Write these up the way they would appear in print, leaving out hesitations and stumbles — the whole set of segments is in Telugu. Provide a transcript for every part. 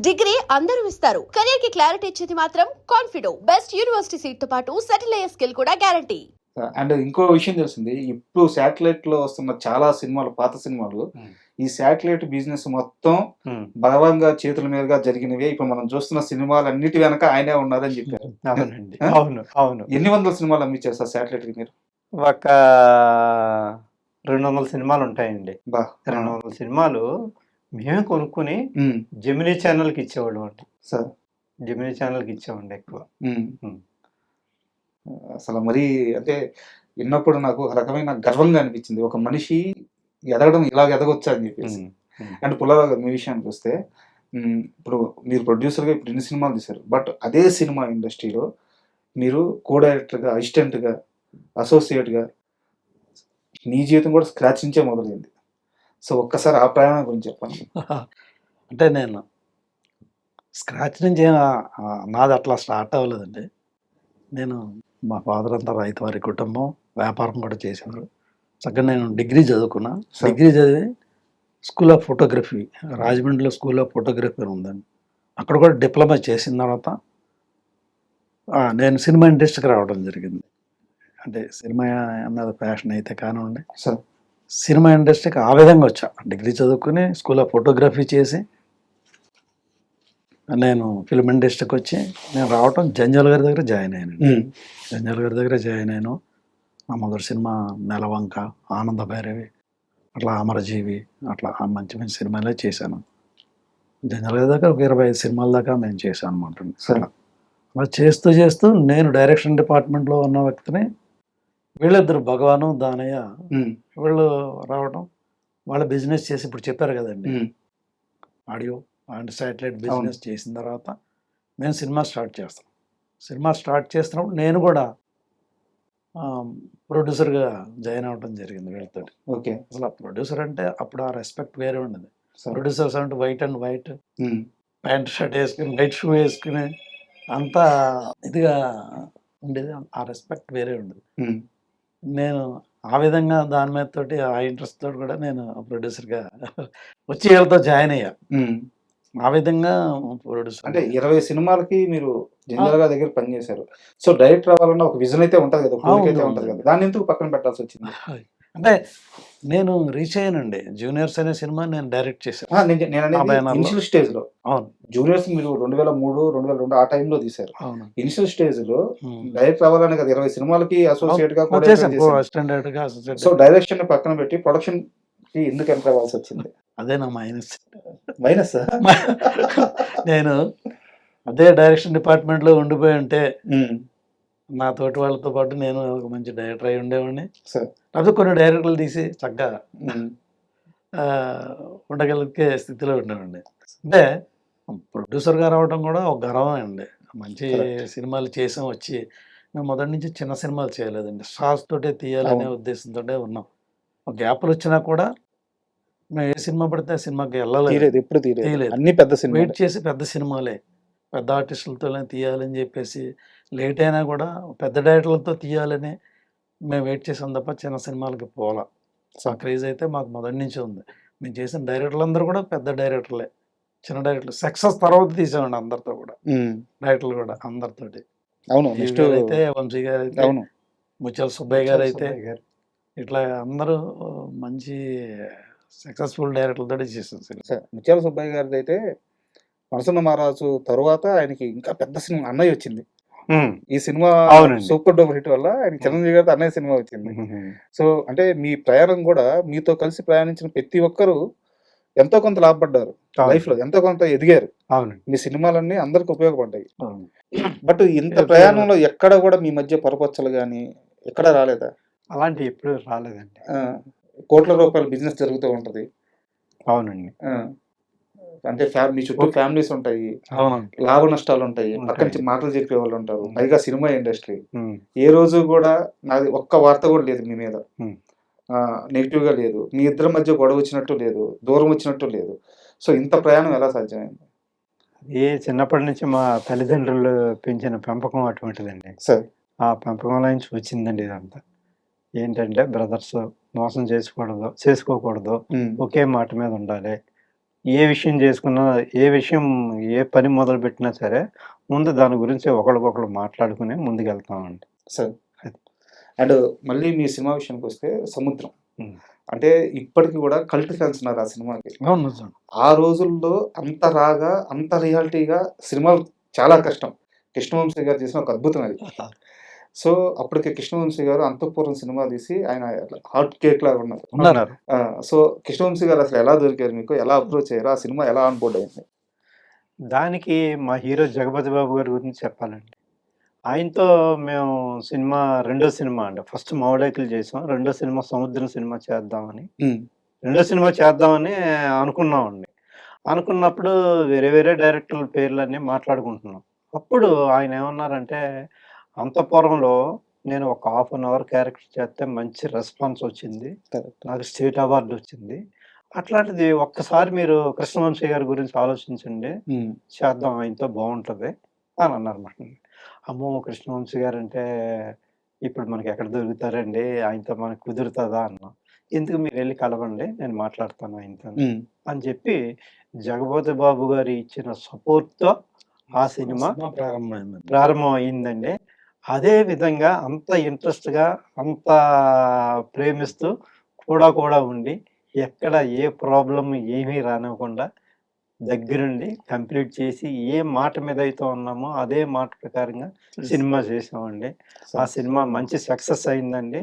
డిగ్రీ అందరూ ఇస్తారు. కెరీర్ కి క్లారిటీ ఇచ్చేది మాత్రం కాన్ఫిడో. బెస్ట్ యూనివర్సిటీ సీట్ తో పాటు సెటిల్ అయ్యే స్కిల్ కూడా గ్యారంటీ. అండ్ ఇంకో విషయం తెలిసింది, ఇప్పుడు శాటిలైట్ లో వస్తున్న చాలా సినిమాలు, పాత సినిమాలు ఈ శాటిలైట్ బిజినెస్ మొత్తం బలవంగా చేతుల మీదుగా జరిగినవే. ఇప్పుడు మనం చూస్తున్న సినిమాలు అన్నిటి వెనక ఆయనే ఉన్నారని చెప్పారు. అవునండి. అవును, అవును. ఎన్ని వందల సినిమాలు అమ్మించారు సార్ శాటిలైట్ కి మీరు? ఒక 200 సినిమాలు ఉంటాయండి. బా 200 సినిమాలు మేమే కొనుక్కుని జెమినీ ఛానల్కి ఇచ్చేవాళ్ళం అండి. సార్ జెమినీ ఛానల్కి ఇచ్చేవాడి ఎక్కువ. అసలు మరి అంటే విన్నప్పుడు నాకు ఒక రకమైన గర్వంగా అనిపించింది, ఒక మనిషి ఎదగడం ఇలాగ ఎదగొచ్చా అని చెప్పేసి. అండ్ పుల్లారావు గారు, మీ విషయానికి వస్తే ఇప్పుడు మీరు ప్రొడ్యూసర్గా ఇప్పుడు ఎన్ని సినిమాలు తీశారు, బట్ అదే సినిమా ఇండస్ట్రీలో మీరు కో డైరెక్టర్గా, అసిస్టెంట్గా, అసోసియేట్గా మీ జీవితం కూడా స్క్రాచ్ నుంచే మొదలైంది. సో ఒక్కసారి ఆ ప్రయాణం గురించి చెప్పండి. అంటే నేను స్క్రాచ్ నుంచి నాది అట్లా స్టార్ట్ అవ్వలేదండి. నేను మా ఫాదర్ అంతా రైతు వారి కుటుంబం, వ్యాపారం కూడా చేసేవారు. చక్కగా నేను డిగ్రీ చదువుకున్నా. డిగ్రీ చదివి స్కూల్ ఆఫ్ ఫోటోగ్రఫీ, రాజమండ్రిలో స్కూల్ ఆఫ్ ఫోటోగ్రఫీ ఉందండి. అక్కడ కూడా డిప్లొమా చేసిన తర్వాత నేను సినిమా ఇండస్ట్రీకి రావడం జరిగింది. అంటే సినిమా అన్నది ప్యాషన్ అయితే కానివ్వండి, సార్ సినిమా ఇండస్ట్రీకి ఆ విధంగా వచ్చా. డిగ్రీ చదువుకుని స్కూల్ ఆఫ్ ఫోటోగ్రఫీ చేసి నేను ఫిల్మ్ ఇండస్ట్రీకి వచ్చి నేను రావటం జంజాల్ గారి దగ్గర జాయిన్ అయ్యాను. జంజాల్ గారి దగ్గర జాయిన్ అయ్యాను. నా మొదటి సినిమా నెలవంక, ఆనంద భైరవి, అట్లా అమరజీవి, అట్లా మంచి మంచి సినిమాలే చేశాను. జంజాల్ గారి దగ్గర ఒక 25 సినిమాల దాకా నేను చేశాను అనమాట. అలా చేస్తూ చేస్తూ నేను డైరెక్షన్ డిపార్ట్మెంట్లో ఉన్న వ్యక్తిని వీళ్ళిద్దరు భగవాను, దానయ్య, వీళ్ళు రావడం, వాళ్ళ బిజినెస్ చేసి ఇప్పుడు చెప్పారు కదండి, ఆడియో అండ్ శాటిలైట్ బిజినెస్ చేసిన తర్వాత మేము సినిమా స్టార్ట్ చేస్తాం. సినిమా స్టార్ట్ చేస్తున్నప్పుడు నేను కూడా ప్రొడ్యూసర్గా జాయిన్ అవ్వడం జరిగింది వీళ్ళతో. ఓకే. అసలు ప్రొడ్యూసర్ అంటే అప్పుడు ఆ రెస్పెక్ట్ వేరే ఉండదు. ప్రొడ్యూసర్స్ అంటే white and white pant shirt వేసుకుని, వైట్ షూ వేసుకుని అంతా ఇదిగా ఉండేది. ఆ రెస్పెక్ట్ వేరే ఉండదు. నేను ఆ విధంగా దాని మీద తోటి ఆ ఇంట్రెస్ట్ తోటి కూడా నేను ప్రొడ్యూసర్గా వచ్చి వీళ్ళతో జాయిన్ అయ్యా. ఆ విధంగా ప్రొడ్యూసర్ అంటే 20 సినిమాలకి మీరు జంజాల్ గారి దగ్గర పనిచేశారు. సో డైరెక్టర్ అవ్వాలన్న ఒక విజన్ అయితే ఉంటుంది కదా, కోరిక అయితే ఉంటుంది కదా, దాన్ని ఎందుకు పక్కన పెట్టాల్సి వచ్చింది? అంటే నేను రీచ్ అయ్యానండి. జూనియర్స్ అనే సినిమా నేను డైరెక్ట్ చేశాను. ఇనిషియల్ స్టేజ్ లో. అవును. జూనియర్స్ మీరు 2003, 2002 ఆ టైంలో తీశారు. అవును. ఇనిషియల్ స్టేజ్ లో డైరెక్టర్ అవ్వాలని కదా 20 సినిమాలకి అసోసియేట్ గా సో డైరెక్షన్ పక్కన పెట్టి ప్రొడక్షన్ కి ఎందుకు ఎంటర్ అవ్వాల్సి వచ్చింది? అదే నా మైనస్. మైనస్ నేను అదే డైరెక్షన్ డిపార్ట్మెంట్ లో ఉండిపోయి ఉంటే నా తోటి వాళ్ళతో పాటు నేను ఒక మంచి డైరెక్టర్ అయి ఉండేవాడిని. అదే కొన్ని డైరెక్టర్లు తీసి చక్కగా ఉండగలిగే స్థితిలో ఉండేవాడిని. అంటే ప్రొడ్యూసర్గా రావడం కూడా ఒక గర్వం అండి. మంచి సినిమాలు చేసాం. వచ్చి మేము మొదటి నుంచి చిన్న సినిమాలు చేయలేదండి, స్టార్స్ తోటే తీయాలనే ఉద్దేశంతో ఉన్నాం. ఒక గ్యాప్లు వచ్చినా కూడా మేము ఏ సినిమా పడితే ఆ సినిమాకి వెళ్ళలేదు, ఎప్పుడు తీయలేదు. అన్ని పెద్ద సినిమా వెయిట్ చేసి పెద్ద సినిమాలే, పెద్ద ఆర్టిస్టులతోనే తీయాలని చెప్పేసి, లేట్ అయినా కూడా పెద్ద డైరెక్టర్లతో తీయాలని మేము వెయిట్ చేసాం తప్ప చిన్న సినిమాలకి పోలా. ఆ క్రేజ్ అయితే మాకు మొదటి నుంచి ఉంది. మేము చేసిన డైరెక్టర్లు అందరూ కూడా పెద్ద డైరెక్టర్లే, చిన్న డైరెక్టర్లు. సక్సెస్ తర్వాత తీసామండి అందరితో కూడా, డైరెక్టర్లు కూడా అందరితోటి. అవును. అయితే వంశీ గారు అయితే, ముత్యాల సుబ్బయ్య గారు అయితే, ఇట్లా అందరూ మంచి సక్సెస్ఫుల్ డైరెక్టర్లతో చేసాం. ముత్యాల సుబ్బయ్య గారిది అయితే మనసున్న మహారాజు తర్వాత ఆయనకి ఇంకా పెద్ద సినిమా అన్నయ్య వచ్చింది. ఈ సినిమా సూపర్ డూపర్ హిట్ వల్ల ఆయన చిరంజీవి గారితో అన్నయ్య సినిమా వచ్చింది. సో అంటే మీ ప్రయాణం కూడా, మీతో కలిసి ప్రయాణించిన ప్రతి ఒక్కరు ఎంతో కొంత లాభపడ్డారు, లైఫ్ లో ఎంతో కొంత ఎదిగారు. మీ సినిమాలన్నీ అందరికి ఉపయోగపడ్డాయి. బట్ ఇంత ప్రయాణంలో ఎక్కడ కూడా మీ మధ్య పొరపచ్చలు గానీ ఎక్కడ రాలేదా? అలాంటి ఎప్పుడు రాలేదండి. కోట్ల రూపాయల బిజినెస్ జరుగుతూ ఉంటది. అవునండి. అంటే మీ చుట్టూ ఫ్యామిలీస్ ఉంటాయి, లాభ నష్టాలు ఉంటాయి, పక్క నుంచి మాటలు చెప్పే వాళ్ళు ఉంటారు, పైగా సినిమా ఇండస్ట్రీ. ఏ రోజు కూడా నాది ఒక్క వార్త కూడా లేదు మీ మీద, నెగిటివ్ గా లేదు. మీ ఇద్దరి మధ్య గొడవ వచ్చినట్టు లేదు, దూరం వచ్చినట్టు లేదు. సో ఇంత ప్రయాణం ఎలా సాధ్యమైంది? చిన్నప్పటి నుంచి మా తల్లిదండ్రులు పెంచిన పెంపకం అటువంటిదండి. ఆ పెంపకంలో నుంచి వచ్చిందండి ఇదంతా. ఏంటంటే బ్రదర్స్ మోసం చేసుకోకూడదు, ఒకే మాట మీద ఉండాలి, ఏ విషయం చేసుకున్నా, ఏ పని మొదలుపెట్టినా సరే, ముందు దాని గురించి ఒకళ్ళకొకళ్ళు మాట్లాడుకుని ముందుకెళ్తామండి. సార్. అది. అండ్ మళ్ళీ మీ సినిమా విషయానికొస్తే 'సముద్రం.' హ్మ్. అంటే ఇప్పటికి గూడా కల్ట్ ఫ్యాన్స్ ఉన్నారు ఆ సినిమాకి. అవును నిజం. ఆ రోజుల్లో అంత రాగా, అంత రియాలిటీగా సినిమాలు చాలా కష్టం. కృష్ణవంశీ గారు చేసిన ఒక అద్భుతం అది. సో, అప్పటికి కృష్ణవంశీ గారు 'అంతఃపురం' సినిమా తీసి ఆయన హాట్ కేక్ లాగా ఉన్నారు. ఉన్నారు. సో, కృష్ణవంశీ గారు అసలు ఎలా దొరికారు మీకు? ఎలా అప్రోచ్ అయ్యారు? ఆ సినిమా ఎలా ఆన్ బోర్డ్ అయింది? దానికి మా హీరో 'జగపతి బాబు' గారి గురించి చెప్పాలండి. ఆయనతో మేము రెండో సినిమా అండి. ఫస్ట్ 'మామిడాకులు' చేసాం. రెండో సినిమా 'సముద్రం' సినిమా చేద్దామని. హ్మ్. రెండో సినిమా చేద్దామని అనుకున్నామండి. అనుకున్నప్పుడు వేరే వేరే డైరెక్టర్ల పేర్లన్నీ మాట్లాడుకుంటున్నాం. అప్పుడు ఆయన ఏమన్నారంటే, అంతఃపురంలో నేను ఒక హాఫ్ అన్ అవర్ క్యారెక్టర్ చేస్తే మంచి రెస్పాన్స్ వచ్చింది. కరెక్ట్. నాకు స్టేట్ అవార్డ్ వచ్చింది. అట్లాంటిది ఒక్కసారి మీరు కృష్ణవంశీ గారి గురించి ఆలోచించండి. హ్మ్. చేద్దాం ఆయనతో బావుంటది అని అన్నారన్నమాట. అమ్మో! కృష్ణవంశీ గారంటే ఇప్పుడు మనకెక్కడ దొరుకుతారండి? ఆయనతో మనకు కుదురుతదా అన్నాం. ఎందుకు మీరెళ్లి కలవండి. నేను మాట్లాడతాను ఆయనతోని హ్మ్. అని చెప్పి 'జగపతి బాబు' గారు ఇచ్చిన సపోర్ట్‌తో ఆ సినిమా ప్రారంభమైంది. ప్రారంభం అయిందండి. అదే విధంగా అంత ఇంట్రెస్ట్‌గా, అంత ప్రేమిస్తూ కూడా ఉండి, ఎక్కడ ఏ ప్రాబ్లమ్ ఏమీ రానివ్వకుండా దగ్గరుండి కంప్లీట్ చేసి, ఏ మాట మీద అయితే ఉన్నామో అదే మాట ప్రకారంగా సినిమా చేసామండి. ఆ సినిమా మంచి సక్సెస్ అయిందండి.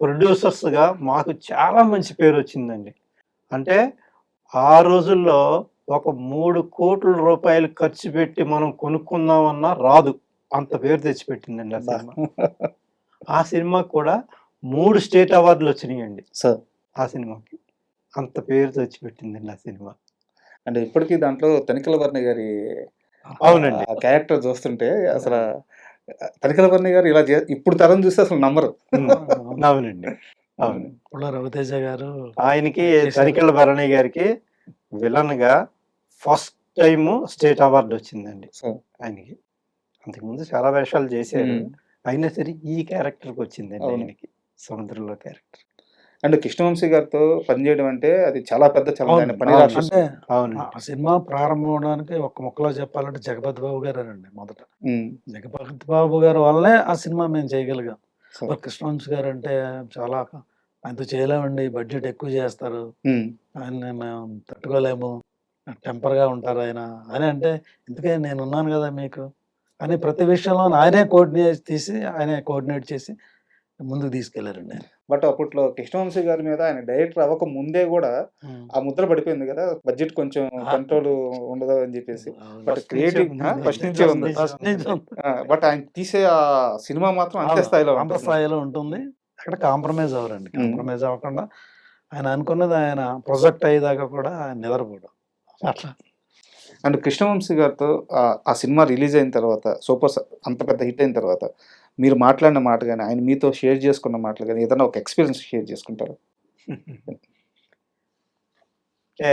ప్రొడ్యూసర్స్‌గా మాకు చాలా మంచి పేరొచ్చిందండి. అంటే ఆ రోజుల్లో ఒక 3,00,00,000 ఖర్చు పెట్టి మనం కొనుక్కుందామన్నా రాదు. అంత పేరు తెచ్చిపెట్టిందండి ఆ అబ్బా! సినిమా. ఆ సినిమాకి కూడా 3 స్టేట్ అవార్డులొచ్చినియండి సార్. ఆ సినిమాకి. అంత పేరు తెచ్చిపెట్టిందండి ఆ సినిమా. అంటే ఇప్పటికి దాంట్లో 'తనికెళ్ళ వర్ణి' గారి అవునండి. ఆ క్యారెక్టర్ చూస్తుంటే అసల 'తనికెళ్ళ వర్ణి' గారు ఇలా ఇప్పుడు తరం చూస్తే అసలు నమ్మరు. హ్మ్. అవునండి. అవును. పుల్ల రవితేజ గారు ఆయనకి చేశారు. 'తనికెళ్ళ భరణి' గారికి విలన్‌గా ఫస్ట్ టైము స్టేట్ అవార్డ్ వచ్చిందండి సార్. ఆయనకి. అంతకుముందు చాలా వేషాలు చేశారు. హ్మ్. అయినా సరే ఈ క్యారెక్టర్‌కొచ్చిందండి అవును. ఆయనకి. 'సముద్రంలో' క్యారెక్టర్. అండ్ కృష్ణవంశీ గారితో పనిచేయడం అంటే అది చాలా పెద్ద ఛాలెంజ్. ఆయన అవును. పని అవును. రాక్షసుడు. అంటే అవునండి. ఆ సినిమా ప్రారంభం అవడానికి ఒక్క ముక్కలో చెప్పాలంటే జగపతి బాబు గారేనండి మొదట. హ్మ్. జగపతి బాబు గారి వల్లే ఆ సినిమా మేము చేయగలిగాం. సార్. కృష్ణవంశీ గారంటే చాలా ఆయనతో చేయలేమండి. బడ్జెట్ ఎక్కువ చేస్తారు. హ్మ్. ఆయన్ని మేము తట్టుకోలేము. టెంపర్‌గా ఉంటారాయన. అని అంటే, ఎందుకే నేనున్నాను గదా మీకు. అని ప్రతి విషయంలోను ఆయనే కోఆర్డినేట్ చేసి ముందుకు తీసుకెళ్లారండి ఆయన. బట్ అప్పట్లో కృష్ణవంశీ గారి మీద ఆయన డైరెక్టర్ అవ్వక ముందే గూడా హ్మ్. ఆ ముద్ర పడిపోయింది గదా! బడ్జెట్ కొంచెం ఆ! కంట్రోల్ ఉండదు అని జెప్పేసి. అవును. బట్ ఫస్ట్ నుంచే క్రియేటివ్ ఉందండి. ఫస్ట్ నుంచే ఉంది. ఫస్ట్ నుంచి ఉంది. బట్ ఆయన తీసే ఆ సినిమా మాత్రం అంతే స్థాయిలో అంత ఉంటుంది. స్థాయిలో ఉంటుంది. అక్కడ కాంప్రమైజ్ అవ్వరండి. హ్మ్. కాంప్రమైజ్ అవ్వకుండా ఆయన అనుకున్నది ఆయన ప్రొజెక్ట్ అయ్యేదాకా కూడా ఆయన నిద్రపోడు. అట్లా. అండ్ కృష్ణవంశీ గారితో ఆ సినిమా రిలీజ్ అయిన తర్వాత అంత పెద్ద హిట్ అయిన తర్వాత మీరు మాట్లాడిన మాట గాని, ఆయన మీతో షేర్ చేసుకున్న మాటలు గాని, ఏదైనా ఒక ఎక్స్‌పీరియన్స్ షేర్ చేసుకుంటారా? అంటే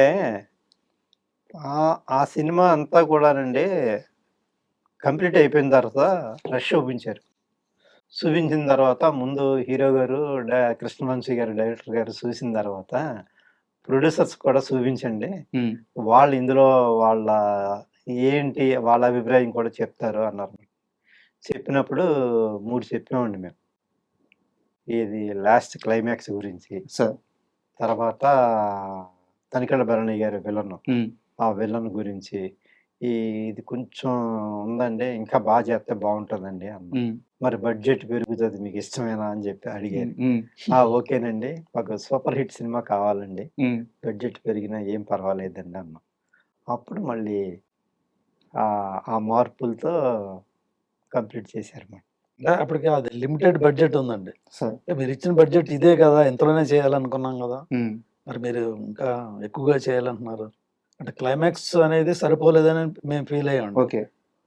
ఆ సినిమా అంతా కూడానండి కంప్లీట్ అయిపోయిన తర్వాత రష్ చూపించారు. చూపించిన తర్వాత ముందు హీరో గారు కృష్ణవంశీ గారు డైరెక్టర్ గారు చూసిన తర్వాత ప్రొడ్యూసర్స్ కూడా చూపించండి. హ్మ్. వాళ్ళు ఇందులో వాళ్ళ వాళ్ళ అభిప్రాయం కూడా చెప్తారు అన్నారు. చెప్పినప్పుడు 3 చెప్పామండి మేము. ఇది లాస్ట్ క్లైమాక్స్ గురించి. సార్. తర్వాత 'తనికెళ్ళ భరణి' గారి విలను. హ్మ్. ఆ విలన్ గురించి. ఇది కొంచెం ఉందండి. ఇంకా చేస్తే బావుంటదండి అన్నాం. హ్మ్. మరి బడ్జెట్ పెరుగుతది మీకిష్టమేనా అని చెప్పి అడిగారు. హ్మ్. ఓకేనండి. మాకు సూపర్ హిట్ సినిమా కావాలండి. హ్మ్. బడ్జెట్ పెరిగినా ఏం పర్వాలేదండి అన్నాం. అప్పుడు మళ్ళీ ఆ మార్పులతో కంప్లీట్ చేశారన్నమాట. అంటే అప్పటికి అది లిమిటెడ్ బడ్జెట్ ఉందండి. సార్. మీరిచ్చిన బడ్జెట్ ఇదే కదా! ఇంతలోనే చేయాలనుకున్నాం గదా! హ్మ్. మరి మీరు ఇంకా ఎక్కువగా చేయాలంటున్నారు. అంటే క్లైమాక్స్ అనేది సరిపోలేదని మేము ఫీల్ అయ్యామండి. ఓకే.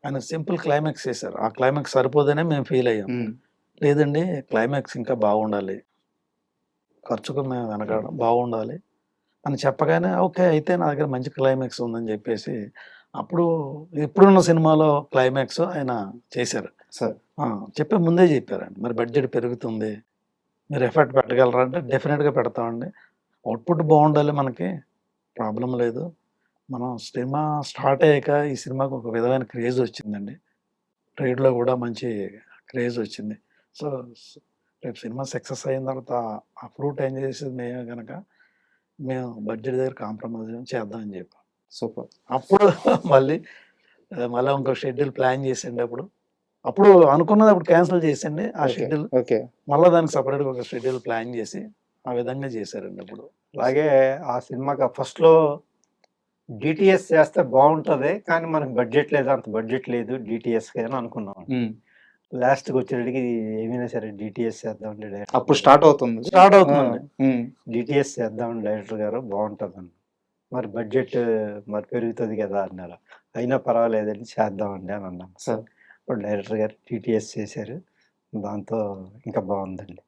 ఆయన సింపుల్ క్లైమాక్స్ చేశారు. ఆ క్లైమాక్స్ సరిపోదనే మేము ఫీల్ అయ్యాం. హ్మ్. లేదండి క్లైమాక్స్ ఇంకా బాగుండాలి. ఖర్చుకు మేము వెనకాడం బాగుండాలి అని చెప్పగానే ఓకే. అయితే నా దగ్గర మంచి క్లైమాక్స్ ఉందని జెప్పేసి అప్పుడు ఇప్పుడున్న సినిమాలో క్లైమాక్స్ ఆయన చేశారు. సార్. ఆ! చెప్పే ముందే జెప్పారండి. మరి బడ్జెట్ పెరుగుతుంది. మీరు ఎఫర్ట్ పెట్టగలరా అంటే డెఫినిట్‌గా పెడతామండి. అవుట్‌పుట్ బావుండాలి మనకి. ప్రాబ్లమ్ లేదు. మనం సినిమా స్టార్ట్ అయ్యాక ఈ సినిమాకి ఒక విధమైన క్రేజ్ వచ్చిందండి. ట్రేడ్‌లో కూడా మంచి క్రేజ్ వచ్చింది. సో, రేపు సినిమా సక్సెస్ అయిన తర్వాత ఆ ఫ్రూట్ ఎంజాయ్ చేసేది మేమే గనక, మేము బడ్జెట్ దగ్గర కాంప్రమైజ్ చేద్దాం అని చెప్పాం. సూపర్. అప్పుడు మళ్ళీ మళ్ళా ఇంకో షెడ్యూల్ ప్లాన్ చేసిండే అప్పుడు అనుకున్నది అప్పుడు క్యాన్సిల్ చేసండి. ఆ ఓకే. Schedule okay. మళ్ళా దానికి సెపరేట్‌గా ఒక షెడ్యూల్ ప్లాన్ చేసి, ఆ విధంగా చేశారండి అప్పుడు. అలాగే ఆ సినిమాకి ఫస్ట్‌లో డీటీఎస్ చేస్తే బావుంటది. కానీ మనకు బడ్జెట్ లేదు. అంత బడ్జెట్ లేదు డీటీఎస్‌కి అని అనుకున్నాం. హ్మ్. లాస్ట్‌కి వచ్చేటప్పటికి ఏమైనా సరే డీటీఎస్ చేద్దామండి డైరెక్టర్ అప్పుడు గారు. స్టార్ట్ అవుతుంది. స్టార్ట్ ఆ! అవుతుందండి. హ్మ్. డీటీఎస్ చేద్దామండి డైరెక్టర్ గారు బావుంటదని. మరి బడ్జెట్ మరి పెరుగుతది కదా! అన్నారు. అయినా పర్వాలేదండి చేద్దామండి అని అన్నాం. సార్. అప్పుడు డైరెక్టర్ గారు డీటీఎస్ చేశారు. దాంతో ఇంకా బావుందండి.